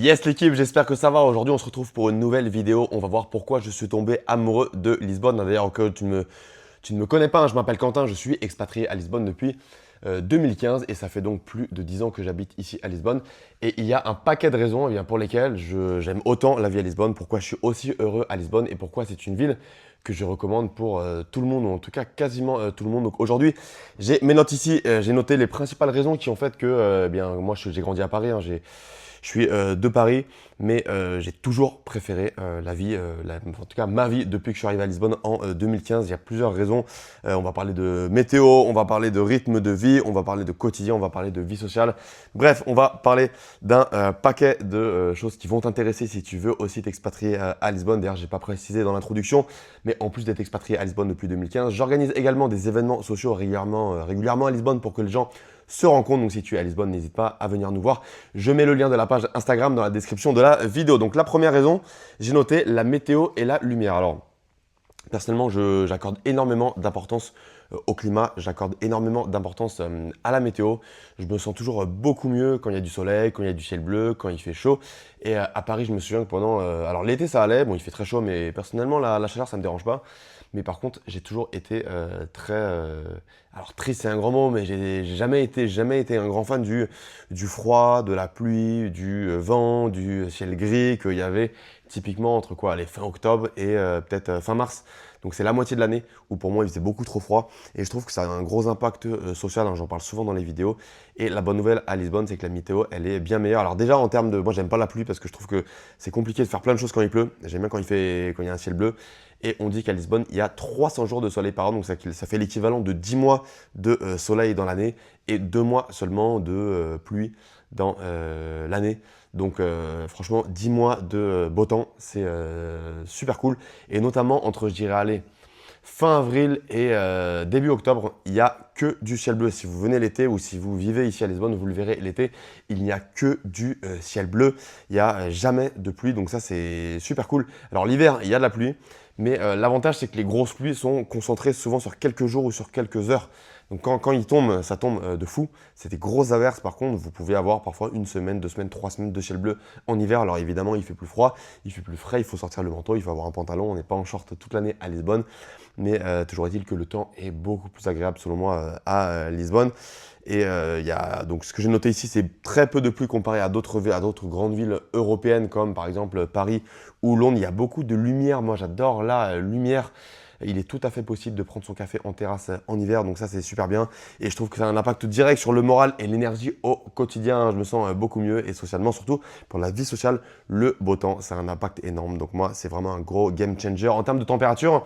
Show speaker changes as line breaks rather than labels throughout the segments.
Yes l'équipe, j'espère que ça va. Aujourd'hui, on se retrouve pour une nouvelle vidéo. On va voir pourquoi je suis tombé amoureux de Lisbonne. D'ailleurs, que tu ne me connais pas, hein, je m'appelle Quentin, je suis expatrié à Lisbonne depuis 2015 et ça fait donc plus de 10 ans que j'habite ici à Lisbonne. Et il y a un paquet de raisons pour lesquelles j'aime autant la vie à Lisbonne, pourquoi je suis aussi heureux à Lisbonne et pourquoi c'est une ville que je recommande pour tout le monde, ou en tout cas quasiment tout le monde. Donc aujourd'hui, j'ai mes notes ici, j'ai noté les principales raisons qui ont fait que moi j'ai grandi à Paris, hein, je suis de Paris, mais j'ai toujours préféré la vie, en tout cas ma vie depuis que je suis arrivé à Lisbonne en 2015. Il y a plusieurs raisons. On va parler de météo, on va parler de rythme de vie, on va parler de quotidien, on va parler de vie sociale. Bref, on va parler d'un paquet de choses qui vont t'intéresser si tu veux aussi t'expatrier à Lisbonne. D'ailleurs, je n'ai pas précisé dans l'introduction, mais en plus d'être expatrié à Lisbonne depuis 2015, j'organise également des événements sociaux régulièrement à Lisbonne pour que les gens se rencontrent. Donc si tu es à Lisbonne, n'hésite pas à venir nous voir. Je mets le lien de la page Instagram dans la description de la vidéo. Donc la première raison, j'ai noté la météo et la lumière. Alors personnellement, j'accorde énormément d'importance au climat, j'accorde énormément d'importance à la météo. Je me sens toujours beaucoup mieux quand il y a du soleil, quand il y a du ciel bleu, quand il fait chaud. Et à Paris, je me souviens que pendant... alors l'été, ça allait, bon, il fait très chaud, mais personnellement, la chaleur, ça ne me dérange pas. Mais par contre, j'ai toujours été très... alors triste, c'est un grand mot, mais j'ai jamais été un grand fan du froid, de la pluie, du vent, du ciel gris qu'il y avait typiquement entre quoi, les fin octobre et peut-être fin mars. Donc c'est la moitié de l'année où pour moi il faisait beaucoup trop froid et je trouve que ça a un gros impact social, hein, j'en parle souvent dans les vidéos. Et la bonne nouvelle à Lisbonne, c'est que la météo elle est bien meilleure. Alors déjà en termes de, moi j'aime pas la pluie parce que je trouve que c'est compliqué de faire plein de choses quand il pleut. J'aime bien quand il y a un ciel bleu. Et on dit qu'à Lisbonne, il y a 300 jours de soleil par an, donc ça fait l'équivalent de 10 mois de soleil dans l'année et 2 mois seulement de pluie dans l'année. Donc franchement, 10 mois de beau temps, c'est super cool. Et notamment entre, je dirais, allez, fin avril et début octobre, il n'y a que du ciel bleu. Si vous venez l'été ou si vous vivez ici à Lisbonne, vous le verrez l'été, il n'y a que du ciel bleu. Il n'y a jamais de pluie, donc ça c'est super cool. Alors l'hiver, il y a de la pluie, mais l'avantage c'est que les grosses pluies sont concentrées souvent sur quelques jours ou sur quelques heures. Donc quand il tombe, ça tombe de fou. C'est des grosses averses par contre. Vous pouvez avoir parfois une semaine, 2 semaines, 3 semaines de ciel bleu en hiver. Alors évidemment, il fait plus froid, il fait plus frais, il faut sortir le manteau, il faut avoir un pantalon. On n'est pas en short toute l'année à Lisbonne. Mais toujours est-il que le temps est beaucoup plus agréable selon moi à Lisbonne. Et donc ce que j'ai noté ici, c'est très peu de pluie comparé à d'autres grandes villes européennes comme par exemple Paris ou Londres. Il y a beaucoup de lumière. Moi, j'adore la lumière. Il est tout à fait possible de prendre son café en terrasse en hiver, donc ça c'est super bien. Et je trouve que ça a un impact direct sur le moral et l'énergie au quotidien. Je me sens beaucoup mieux et socialement, surtout pour la vie sociale, le beau temps, ça a un impact énorme. Donc moi, c'est vraiment un gros game changer. En termes de température,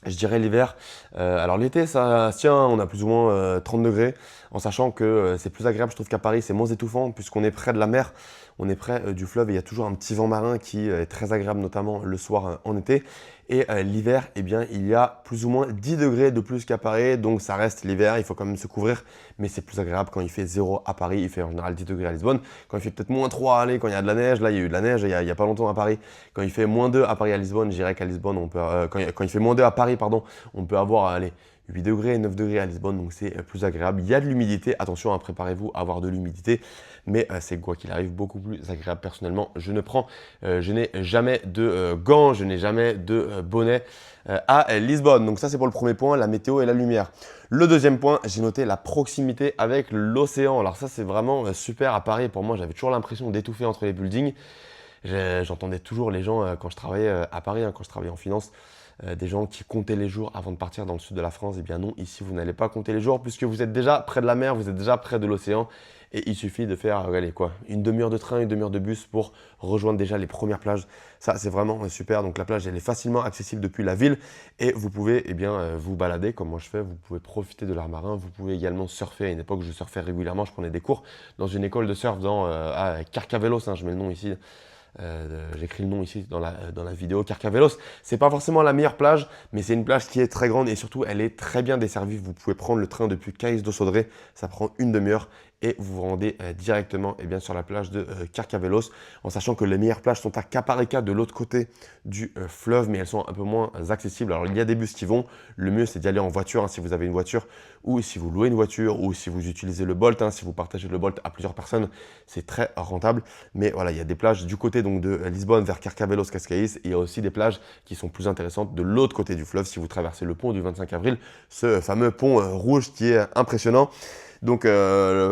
je dirais l'hiver. Alors l'été, ça se tient, on a plus ou moins 30 degrés, en sachant que c'est plus agréable, je trouve qu'à Paris, c'est moins étouffant, puisqu'on est près de la mer, on est près du fleuve, et il y a toujours un petit vent marin qui est très agréable, notamment le soir en été. Et l'hiver, eh bien, il y a plus ou moins 10 degrés de plus qu'à Paris, donc ça reste l'hiver, il faut quand même se couvrir, mais c'est plus agréable quand il fait 0 à Paris, il fait en général 10 degrés à Lisbonne. Quand il fait peut-être moins 3, allez, quand il y a de la neige, là il y a eu de la neige il y a pas longtemps à Paris. Quand il fait moins 2 à Paris à Lisbonne, je dirais qu'à Lisbonne, on peut, quand il fait moins 2 à Paris, pardon, on peut avoir, allez, 8 degrés, 9 degrés à Lisbonne, donc c'est plus agréable. Il y a de l'humidité, attention, préparez-vous à avoir de l'humidité, mais c'est quoi qu'il arrive beaucoup plus agréable personnellement. Je n'ai jamais de gants, je n'ai jamais de bonnet à Lisbonne. Donc ça c'est pour le premier point, la météo et la lumière. Le deuxième point, j'ai noté la proximité avec l'océan. Alors ça c'est vraiment super à Paris. Pour moi, j'avais toujours l'impression d'étouffer entre les buildings. J'entendais toujours les gens quand je travaillais à Paris, quand je travaillais en finance, des gens qui comptaient les jours avant de partir dans le sud de la France. Eh bien non, ici vous n'allez pas compter les jours puisque vous êtes déjà près de la mer, vous êtes déjà près de l'océan et il suffit de faire allez, quoi, une demi-heure de train, une demi-heure de bus pour rejoindre déjà les premières plages. Ça c'est vraiment super. Donc la plage elle est facilement accessible depuis la ville et vous pouvez vous balader comme moi je fais. Vous pouvez profiter de l'art marin, vous pouvez également surfer. À une époque je surfais régulièrement, je prenais des cours dans une école de surf à Carcavelos, hein, je mets le nom ici. J'écris le nom ici dans la vidéo. Carcavelos, c'est pas forcément la meilleure plage, mais c'est une plage qui est très grande et surtout elle est très bien desservie. Vous pouvez prendre le train depuis Caïs do Sodré, ça prend une demi-heure et vous vous rendez directement sur la plage de Carcavelos, en sachant que les meilleures plages sont à Caparica de l'autre côté du fleuve, mais elles sont un peu moins accessibles. Alors il y a des bus qui vont, le mieux c'est d'y aller en voiture si vous avez une voiture, ou si vous louez une voiture, ou si vous utilisez le Bolt, si vous partagez le Bolt à plusieurs personnes, c'est très rentable. Mais voilà, il y a des plages du côté donc, de Lisbonne vers Carcavelos, Cascais, et il y a aussi des plages qui sont plus intéressantes de l'autre côté du fleuve si vous traversez le pont du 25 avril, ce fameux pont rouge qui est impressionnant. Donc,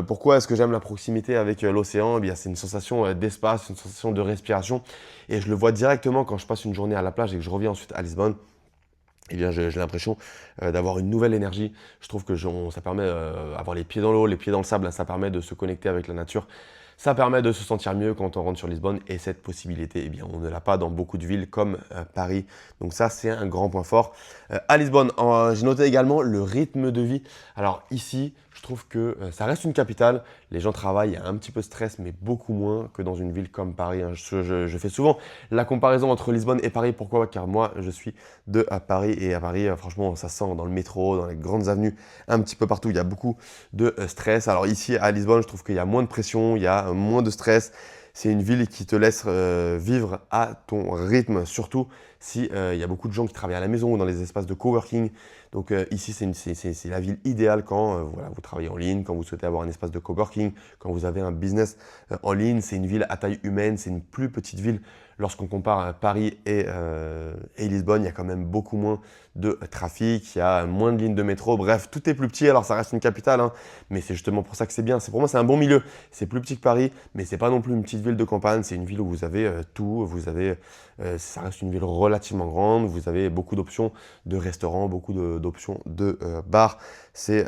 pourquoi est-ce que j'aime la proximité avec l'océan? Eh bien, c'est une sensation d'espace, une sensation de respiration. Et je le vois directement quand je passe une journée à la plage et que je reviens ensuite à Lisbonne. Eh bien, j'ai l'impression d'avoir une nouvelle énergie. Je trouve que ça permet d'avoir les pieds dans l'eau, les pieds dans le sable. Ça permet de se connecter avec la nature. Ça permet de se sentir mieux quand on rentre sur Lisbonne. Et cette possibilité, eh bien, on ne l'a pas dans beaucoup de villes comme Paris. Donc ça, c'est un grand point fort. À Lisbonne, j'ai noté également le rythme de vie. Alors ici, je trouve que ça reste une capitale. Les gens travaillent, il y a un petit peu de stress, mais beaucoup moins que dans une ville comme Paris. Je fais souvent la comparaison entre Lisbonne et Paris. Pourquoi? Car moi, je suis de Paris. Et à Paris, franchement, ça sent dans le métro, dans les grandes avenues, un petit peu partout. Il y a beaucoup de stress. Alors ici, à Lisbonne, je trouve qu'il y a moins de pression, il y a moins de stress. C'est une ville qui te laisse vivre à ton rythme, surtout si il y a beaucoup de gens qui travaillent à la maison ou dans les espaces de coworking. Donc ici, c'est la ville idéale quand voilà, vous travaillez en ligne, quand vous souhaitez avoir un espace de coworking, quand vous avez un business en ligne. C'est une ville à taille humaine, c'est une plus petite ville. Lorsqu'on compare Paris et Lisbonne, il y a quand même beaucoup moins de trafic, il y a moins de lignes de métro. Bref, tout est plus petit. Alors ça reste une capitale, mais c'est justement pour ça que c'est bien. Pour moi, c'est un bon milieu. C'est plus petit que Paris, mais c'est pas non plus une petite ville de campagne. C'est une ville où vous avez tout. Ça reste une ville relativement grande. Vous avez beaucoup d'options de restaurants, beaucoup d'options de bars. C'est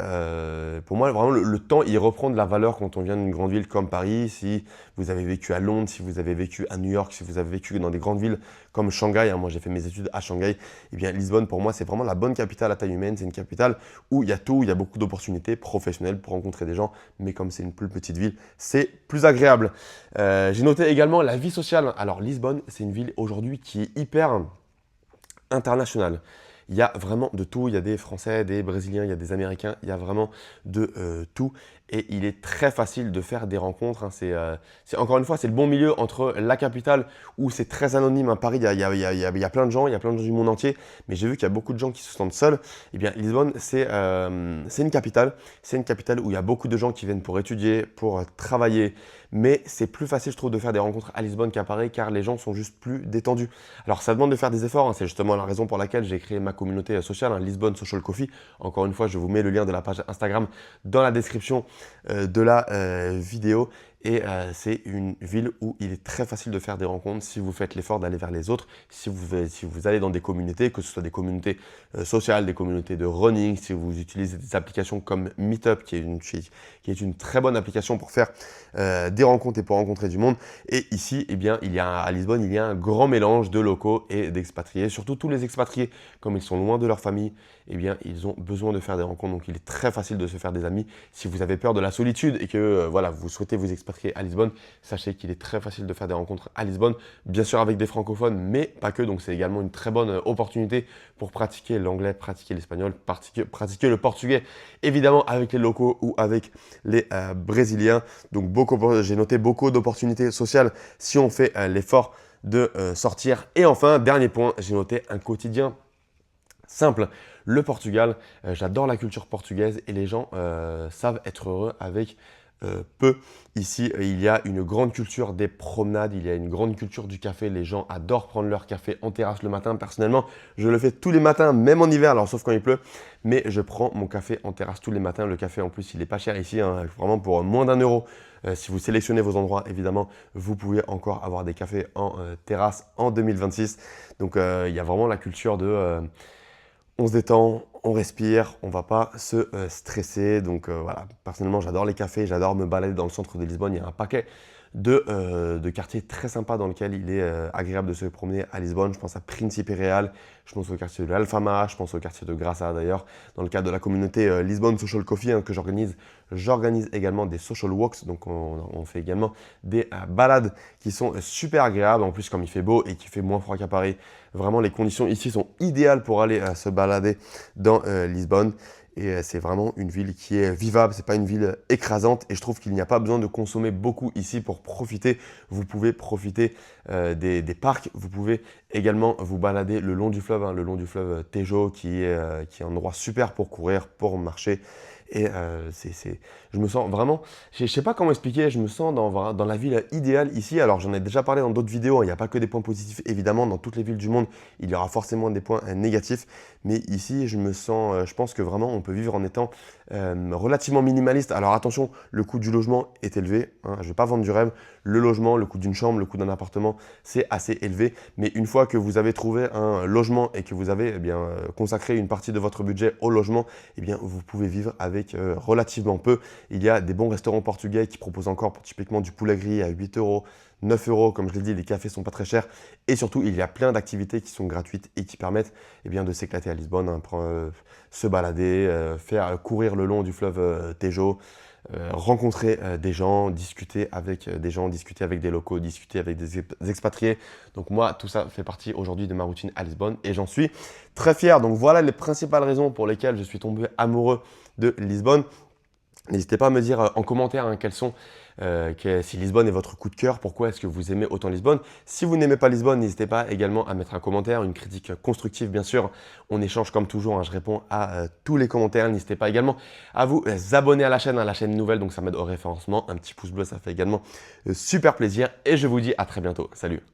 pour moi vraiment le temps, il reprend de la valeur quand on vient d'une grande ville comme Paris. Si vous avez vécu à Londres, si vous avez vécu à New York, si vous avez vécu dans des grandes villes comme Shanghai, moi j'ai fait mes études à Shanghai, et bien Lisbonne pour moi c'est vraiment la bonne capitale à taille humaine. C'est une capitale où il y a tout, il y a beaucoup d'opportunités professionnelles pour rencontrer des gens, mais comme c'est une plus petite ville, c'est plus agréable. J'ai noté également la vie sociale. Alors Lisbonne, c'est une ville aujourd'hui qui est hyper internationale. Il y a vraiment de tout, il y a des Français, des Brésiliens, il y a des Américains, il y a vraiment de tout. Et il est très facile de faire des rencontres. Encore une fois, c'est le bon milieu entre la capitale où c'est très anonyme. Paris, il y a plein de gens, il y a plein de gens du monde entier. Mais j'ai vu qu'il y a beaucoup de gens qui se sentent seuls. Eh bien, Lisbonne, c'est une capitale. C'est une capitale où il y a beaucoup de gens qui viennent pour étudier, pour travailler. Mais c'est plus facile, je trouve, de faire des rencontres à Lisbonne qu'à Paris car les gens sont juste plus détendus. Alors, ça demande de faire des efforts. C'est justement la raison pour laquelle j'ai créé ma communauté sociale, Lisbonne Social Coffee. Encore une fois, je vous mets le lien de la page Instagram dans la description de la vidéo. Et c'est une ville où il est très facile de faire des rencontres si vous faites l'effort d'aller vers les autres, si vous allez dans des communautés, que ce soit des communautés sociales, des communautés de running, si vous utilisez des applications comme Meetup, qui est une très bonne application pour faire des rencontres et pour rencontrer du monde. Et ici, eh bien, à Lisbonne, il y a un grand mélange de locaux et d'expatriés, surtout tous les expatriés, comme ils sont loin de leur famille, eh bien, ils ont besoin de faire des rencontres. Donc, il est très facile de se faire des amis. Si vous avez peur de la solitude et que voilà, vous souhaitez vous expatrier à Lisbonne, sachez qu'il est très facile de faire des rencontres à Lisbonne, bien sûr avec des francophones, mais pas que. Donc, c'est également une très bonne opportunité pour pratiquer l'anglais, pratiquer l'espagnol, pratiquer le portugais, évidemment avec les locaux ou avec les Brésiliens. Donc, j'ai noté beaucoup d'opportunités sociales si on fait l'effort de sortir. Et enfin, dernier point, j'ai noté un quotidien simple. Le Portugal, j'adore la culture portugaise et les gens savent être heureux avec peu. Ici, il y a une grande culture des promenades, il y a une grande culture du café. Les gens adorent prendre leur café en terrasse le matin. Personnellement, je le fais tous les matins, même en hiver, alors sauf quand il pleut. Mais je prends mon café en terrasse tous les matins. Le café, en plus, il n'est pas cher ici, vraiment pour moins d'1 euro. Si vous sélectionnez vos endroits, évidemment, vous pouvez encore avoir des cafés en terrasse en 2026. Donc, il y a vraiment la culture de on se détend, on respire, on ne va pas se stresser. Donc voilà, personnellement, j'adore les cafés, j'adore me balader dans le centre de Lisbonne. Il y a un paquet de quartiers très sympas dans lesquels il est agréable de se promener à Lisbonne. Je pense à Príncipe Real, je pense au quartier de l'Alfama, je pense au quartier de Graça d'ailleurs. Dans le cadre de la communauté Lisbonne Social Coffee que j'organise également des social walks. Donc on fait également des balades qui sont super agréables. En plus, comme il fait beau et qu'il fait moins froid qu'à Paris, vraiment les conditions ici sont idéales pour aller se balader dans Lisbonne. Et c'est vraiment une ville qui est vivable, c'est pas une ville écrasante. Et je trouve qu'il n'y a pas besoin de consommer beaucoup ici pour profiter. Vous pouvez profiter des parcs. Vous pouvez également vous balader le long du fleuve, hein, le long du fleuve Tejo, qui est un endroit super pour courir, pour marcher. Et je me sens vraiment, je ne sais pas comment expliquer, je me sens dans la ville idéale ici. Alors j'en ai déjà parlé dans d'autres vidéos, hein, il n'y a pas que des points positifs. Évidemment, dans toutes les villes du monde, il y aura forcément des points négatifs. Mais ici, je me sens, je pense que vraiment on peut vivre en étant relativement minimaliste. Alors attention, le coût du logement est élevé, hein, je ne vais pas vendre du rêve. Le logement, le coût d'une chambre, le coût d'un appartement, c'est assez élevé. Mais une fois que vous avez trouvé un logement et que vous avez consacré une partie de votre budget au logement, vous pouvez vivre avec relativement peu. Il y a des bons restaurants portugais qui proposent encore typiquement du poulet grillé à 8 euros, 9 euros. Comme je l'ai dit, les cafés sont pas très chers. Et surtout, il y a plein d'activités qui sont gratuites et qui permettent de s'éclater à Lisbonne, hein, se balader, faire courir le long du fleuve Tejo, rencontrer des gens, discuter avec des gens, discuter avec des locaux, discuter avec des expatriés. Donc moi, tout ça fait partie aujourd'hui de ma routine à Lisbonne et j'en suis très fier. Donc voilà les principales raisons pour lesquelles je suis tombé amoureux de Lisbonne. N'hésitez pas à me dire en commentaire si Lisbonne est votre coup de cœur, pourquoi est-ce que vous aimez autant Lisbonne. Si vous n'aimez pas Lisbonne, n'hésitez pas également à mettre un commentaire, une critique constructive bien sûr. On échange comme toujours, hein, je réponds à tous les commentaires. N'hésitez pas également à vous abonner à la chaîne nouvelle, donc ça m'aide au référencement. Un petit pouce bleu, ça fait également super plaisir. Et je vous dis à très bientôt. Salut!